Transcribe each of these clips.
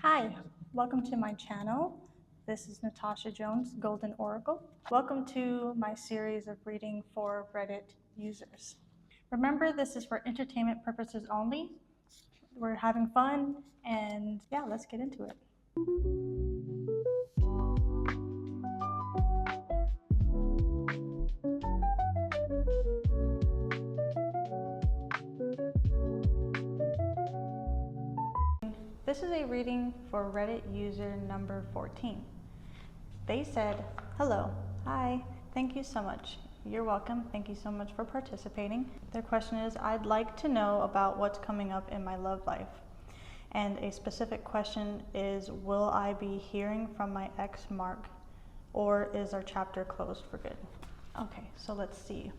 Hi, welcome to my channel. This is Natasha Jones, Golden Oracle. Welcome to my series of reading for Reddit users. Remember, this is for entertainment purposes only. We're having fun, and yeah, let's get into it. This is a reading for Reddit user number 14. They said, "Hello, hi, thank you so much. You're welcome. Thank you so much for participating." Their question is, "I'd like to know about what's coming up in my love life." And a specific question is, will I be hearing from my ex Mark, or is our chapter closed for good? Okay, so let's see.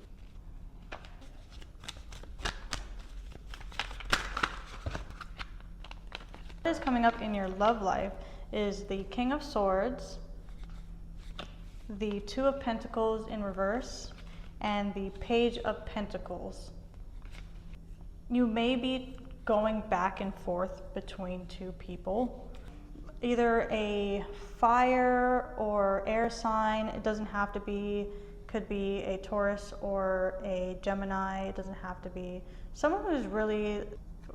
What is coming up in your love life is the King of Swords, the Two of Pentacles in reverse, and the Page of Pentacles. You may be going back and forth between two people, either a fire or air sign. It doesn't have to be, could be a Taurus or a Gemini. It doesn't have to be someone who's really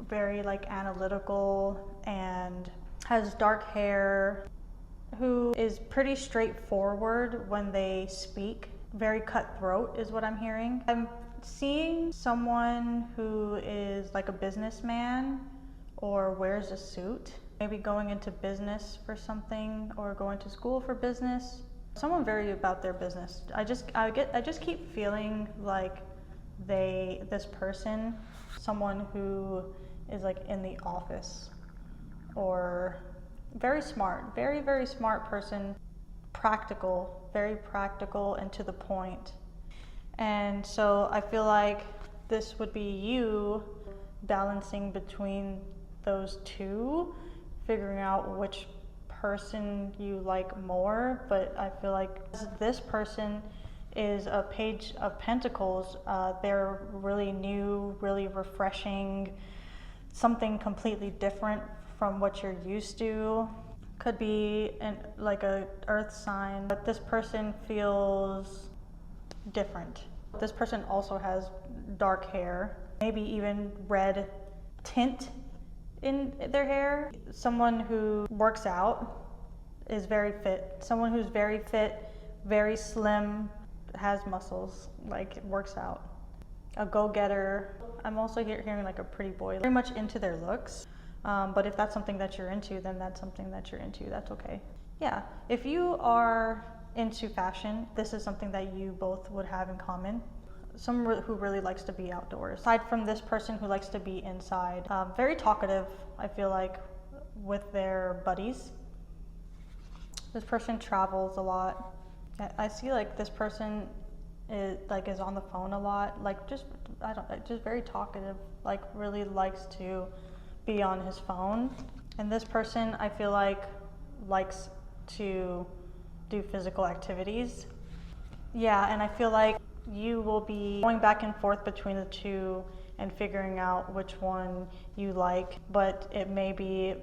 very analytical and has dark hair, who is pretty straightforward when they speak. Very cutthroat is what I'm hearing. I'm seeing someone who is like a businessman or wears a suit, maybe going into business for something or going to school for business. Someone very about their business. I just keep feeling like this person, someone who is like in the office, or very smart, very, very smart person, practical, very practical and to the point. And so I feel like this would be you balancing between those two, figuring out which person you like more. But I feel like this person is a Page of Pentacles. They're really new, really refreshing, something completely different from what you're used to. Could be like a earth sign, but this person feels different. This person also has dark hair, maybe even red tint in their hair. Someone who works out, is very fit. Someone who's very fit, very slim, has muscles, like works out. A go-getter. I'm also hearing like a pretty boy, very much into their looks. But if that's something that you're into, then that's something that you're into. That's okay. Yeah, if you are into fashion, this is something that you both would have in common. Someone who really likes to be outdoors. Aside from this person who likes to be inside, very talkative, I feel like, with their buddies. This person travels a lot. I see like this person is on the phone a lot, just very talkative, like really likes to be on his phone. And this person, I feel like, likes to do physical activities. Yeah, and I feel like you will be going back and forth between the two and figuring out which one you like, but it may be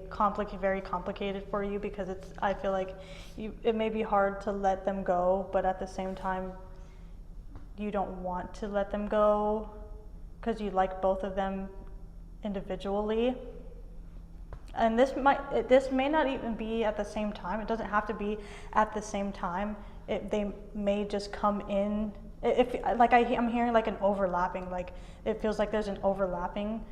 very complicated for you, because I feel like it may be hard to let them go, but at the same time you don't want to let them go because you like both of them individually. And this may not even be at the same time. It doesn't have to be at the same time. They may just come in. I'm hearing like an overlapping. Like it feels like there's an overlapping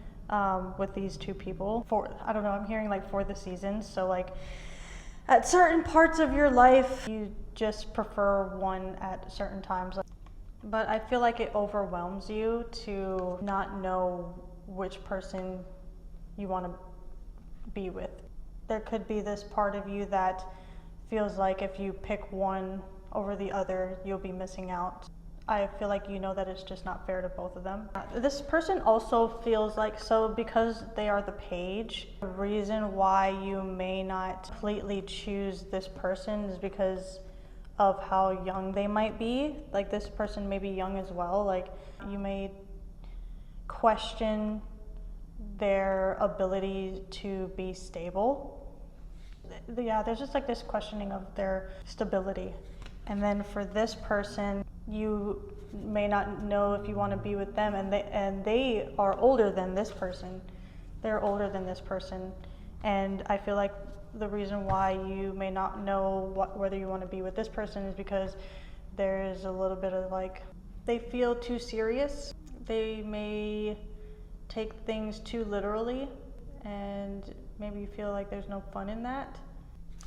with these two people. I don't know. I'm hearing like for the seasons. So like at certain parts of your life, you just prefer one at certain times. But I feel like it overwhelms you to not know which person you want to be with. There could be this part of you that feels like if you pick one over the other, you'll be missing out. I feel like you know that it's just not fair to both of them. This person also feels like, so because they are the page, the reason why you may not completely choose this person is because of how young they might be. Like this person may be young as well. Like you may question their ability to be stable. yeah, there's just like this questioning of their stability. And then for this person, you may not know if you want to be with them, and they are older than this person. They're older than this person, and I feel like the reason why you may not know whether you want to be with this person is because there's a little bit of like, they feel too serious. They may take things too literally, and maybe you feel like there's no fun in that.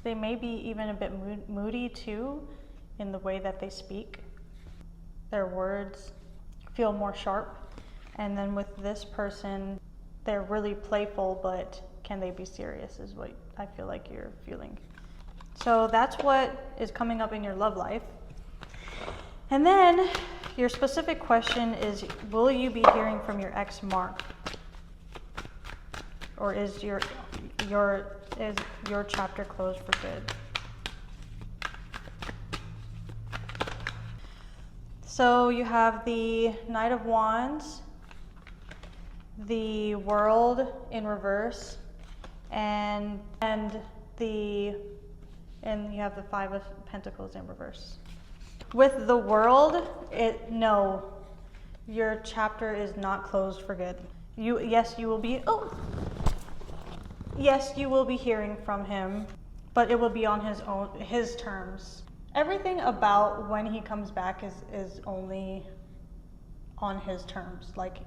They may be even a bit moody too in the way that they speak. Their words feel more sharp. And then with this person, they're really playful, but can they be serious is what I feel like you're feeling. So that's what is coming up in your love life. And then your specific question is, will you be hearing from your ex Mark? Or is your chapter closed for good? So you have the Knight of Wands, the World in reverse, and you have the Five of Pentacles in reverse. With the World, no, your chapter is not closed for good. Yes, you will be hearing from him, but it will be on his terms. Everything about when he comes back is only on his terms. Like,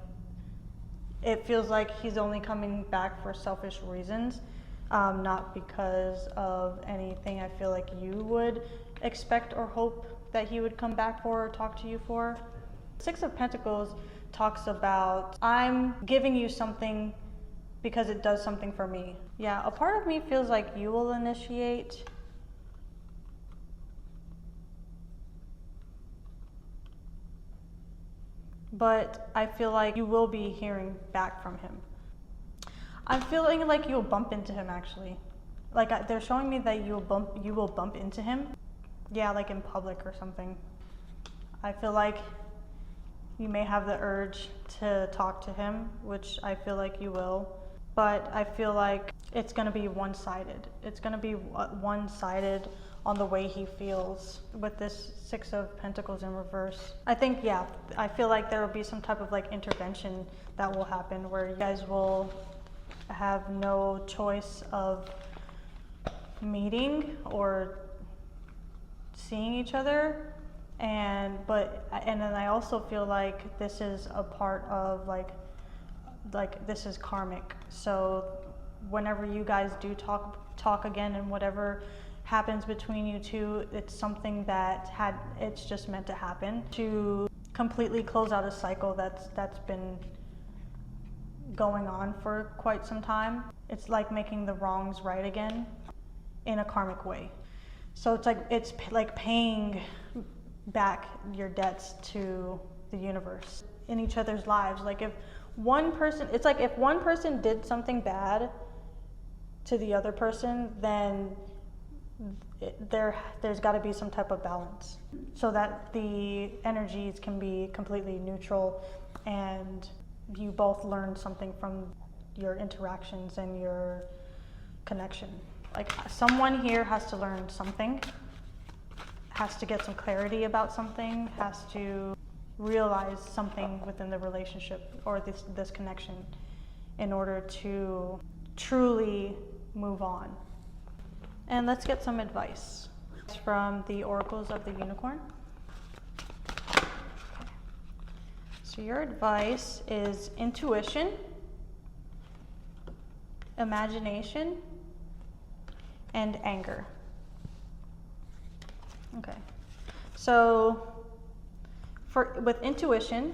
it feels like he's only coming back for selfish reasons, not because of anything I feel like you would expect or hope that he would come back for or talk to you for. Six of Pentacles talks about, I'm giving you something because it does something for me. Yeah, a part of me feels like you will initiate. But I feel like you will be hearing back from him. I'm feeling like you'll bump into him, actually. Like, they're showing me that you will bump into him. Yeah, like in public or something. I feel like you may have the urge to talk to him, which I feel like you will. But I feel like it's going to be one-sided. It's going to be one-sided on the way he feels with this Six of Pentacles in reverse. I think, yeah, I feel like there will be some type of like intervention that will happen where you guys will have no choice of meeting or seeing each other. And then I also feel like this is a part of like this is karmic. So whenever you guys do talk again, and whatever happens between you two, it's something it's just meant to happen to completely close out a cycle that's been going on for quite some time. It's like making the wrongs right again in a karmic way. So it's like paying back your debts to the universe in each other's lives. Like if one person did something bad to the other person, then there's got to be some type of balance so that the energies can be completely neutral and you both learn something from your interactions and your connection. Like, someone here has to learn something, has to get some clarity about something, has to realize something within the relationship or this connection in order to truly move on. And let's get some advice from the oracles of the unicorn. So your advice is intuition, imagination, and anger. Okay. So with intuition,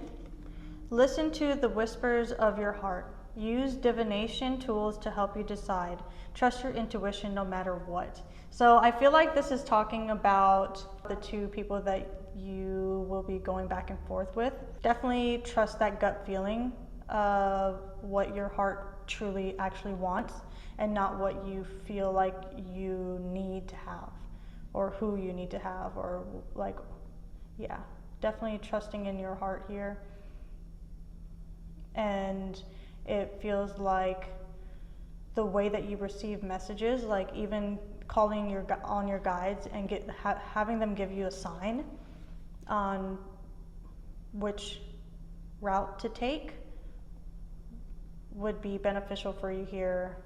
listen to the whispers of your heart. Use divination tools to help you decide. Trust your intuition no matter what. So I feel like this is talking about the two people that you will be going back and forth with. Definitely trust that gut feeling of what your heart truly actually wants and not what you feel like you need to have or who you need to have, or like, yeah, definitely trusting in your heart here. And it feels like the way that you receive messages, like even calling on your guides and having them give you a sign on which route to take would be beneficial for you here.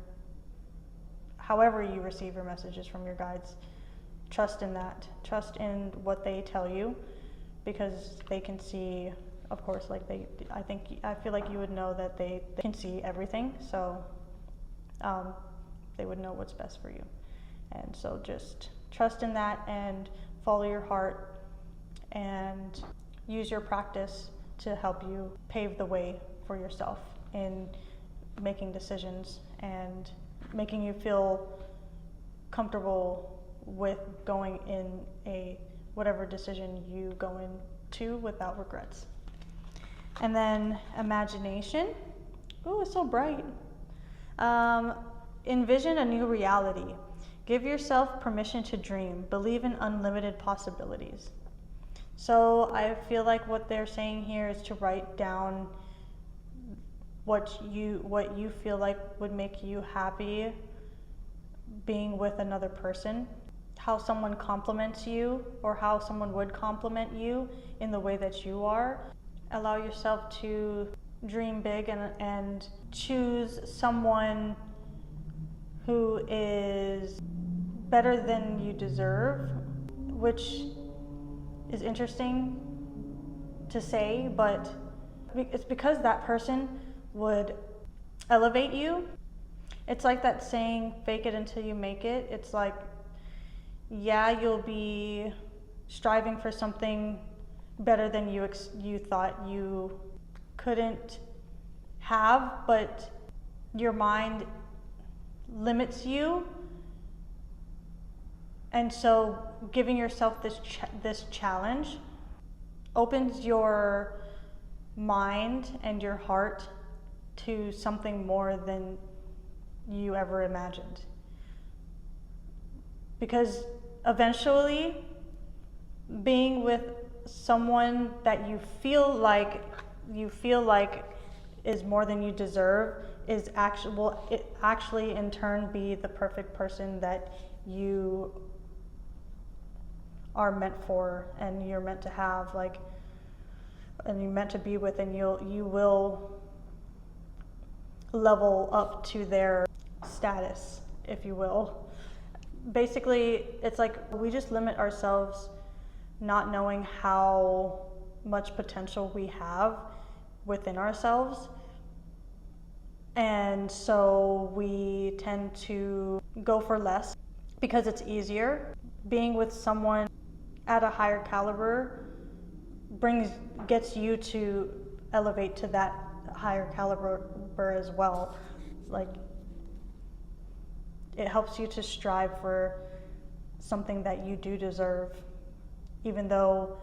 However you receive your messages from your guides, trust in that. Trust in what they tell you, because they can see, of course, like I feel like you would know that they can see everything, so they would know what's best for you. And so just trust in that and follow your heart and use your practice to help you pave the way for yourself in making decisions and making you feel comfortable with going in whatever decision you go into without regrets. And then imagination. Ooh, it's so bright. Envision a new reality. Give yourself permission to dream. Believe in unlimited possibilities. So I feel like what they're saying here is to write down what you feel like would make you happy being with another person, how someone compliments you or how someone would compliment you in the way that you are. Allow yourself to dream big and choose someone who is better than you deserve, which is interesting to say, but it's because that person would elevate you. It's like that saying, fake it until you make it. It's like, yeah, you'll be striving for something better than you thought you couldn't have, but your mind limits you. And so giving yourself this challenge opens your mind and your heart to something more than you ever imagined. Because eventually, being with someone that you feel like is more than you deserve will actually in turn be the perfect person that you are meant for and you're meant to have, and you're meant to be with, and you will level up to their status, if you will. Basically, it's like we just limit ourselves not knowing how much potential we have within ourselves. And so we tend to go for less because it's easier. Being with someone at a higher caliber gets you to elevate to that higher caliber as well. Like, it helps you to strive for something that you do deserve, even though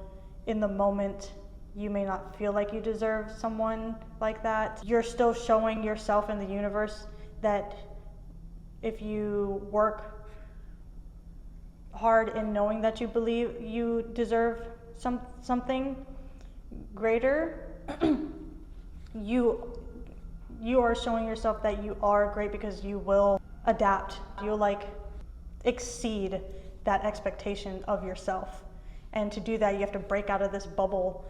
in the moment you may not feel like you deserve someone like that. You're still showing yourself in the universe that if you work hard in knowing that you believe you deserve something greater, you are showing yourself that you are great, because you will adapt. You'll exceed that expectation of yourself. And to do that, you have to break out of this bubble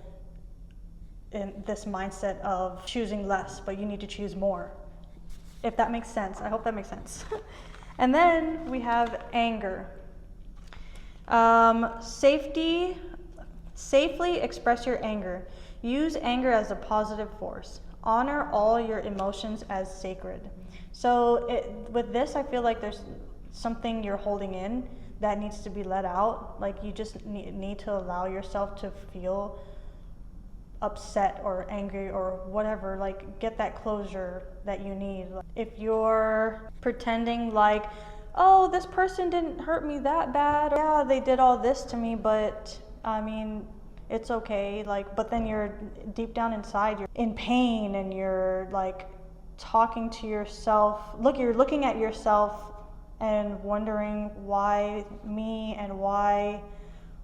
in this mindset of choosing less, but you need to choose more. If that makes sense. I hope that makes sense. And then we have anger. Safely express your anger. Use anger as a positive force. Honor all your emotions as sacred. So with this, I feel like there's something you're holding in that needs to be let out. Like, you just need to allow yourself to feel upset or angry or whatever. Like, get that closure that you need. If you're pretending like, oh, this person didn't hurt me that bad, or, yeah, they did all this to me, but I mean, it's okay. But then you're deep down inside, you're in pain, and you're talking to yourself. You're looking at yourself and wondering, why me, and why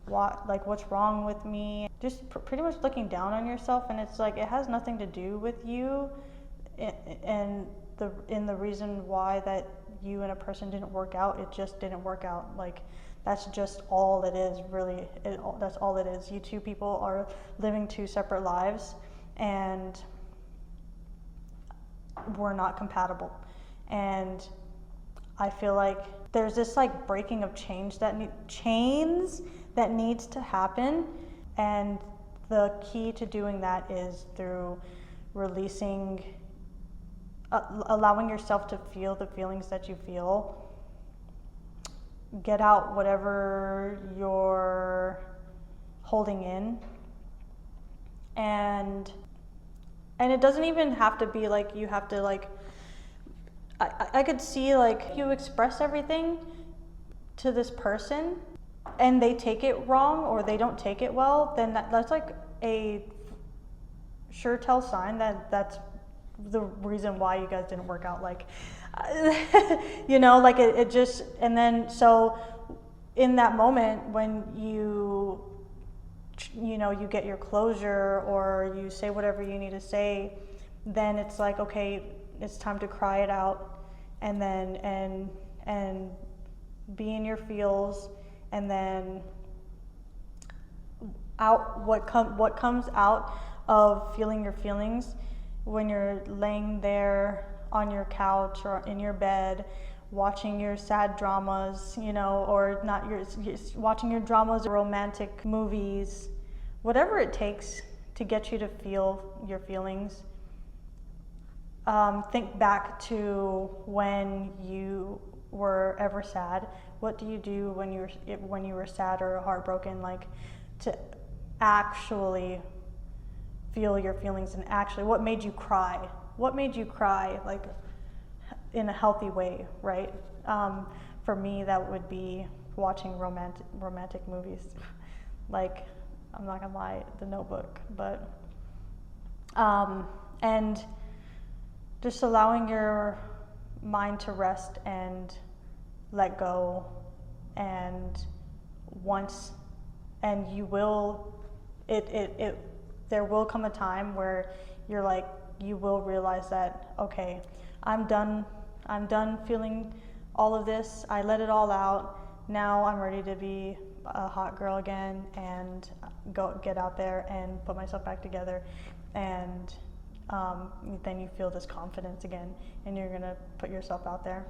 what's wrong with me? Just pretty much looking down on yourself, and it's it has nothing to do with you. And the reason why that you and a person didn't work out, it just didn't work out. Like, that's just all it is, really. That's all it is. You two people are living two separate lives, and we're not compatible. And I feel like there's this like breaking of chains that needs to happen, and the key to doing that is through releasing, allowing yourself to feel the feelings that you feel. Get out whatever you're holding in, and it doesn't even have to be like you have to like, I could see like you express everything to this person and they take it wrong or they don't take it well, then that's like a sure tell sign that that's the reason why you guys didn't work out. Like, you know, like it just, and then so in that moment when you know, you get your closure or you say whatever you need to say, then it's like, okay, it's time to cry it out, and then and be in your feels, and then out what comes out of feeling your feelings when you're laying there on your couch or in your bed watching your sad dramas, you know, or not your watching your dramas, romantic movies, whatever it takes to get you to feel your feelings. Think back to when you were ever sad. What do you do when you were sad or heartbroken, like to actually feel your feelings, and actually what made you cry? What made you cry, like in a healthy way, right? For me, that would be watching romantic movies. Like, I'm not gonna lie, The Notebook, but and just allowing your mind to rest and let go, and you will, there will come a time where you're like, you will realize that, okay, I'm done feeling all of this, I let it all out, now I'm ready to be a hot girl again and get out there and put myself back together, and then you feel this confidence again and you're gonna put yourself out there.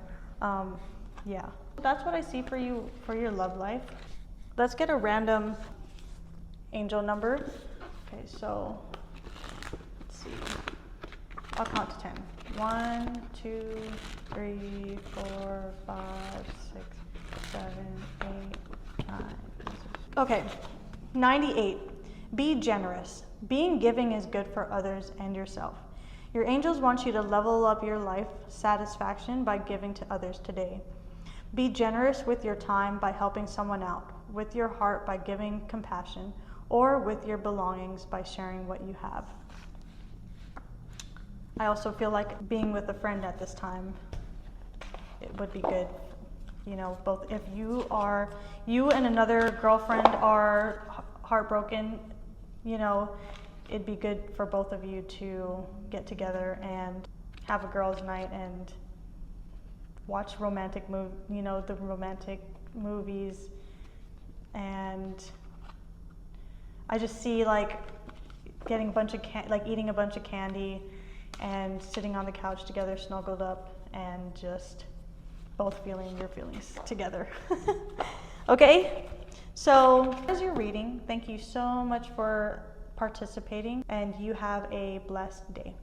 Yeah, that's what I see for you for your love life. Let's get a random angel number. Okay, so let's see, I'll count to 10. 1, 2, 3, 4, 5, 6, 7, 8, 9. Okay, 98. Be generous. Being giving is good for others and yourself. Your angels want you to level up your life satisfaction by giving to others today. Be generous with your time by helping someone out, with your heart by giving compassion, or with your belongings by sharing what you have. I also feel like being with a friend at this time, it would be good. You know, both if you and another girlfriend are heartbroken, you know, it'd be good for both of you to get together and have a girls' night and watch the romantic movies. And I just see like getting a bunch of eating a bunch of candy and sitting on the couch together, snuggled up, and just both feeling your feelings together. Okay, so as you're reading, thank you so much for participating, and you have a blessed day.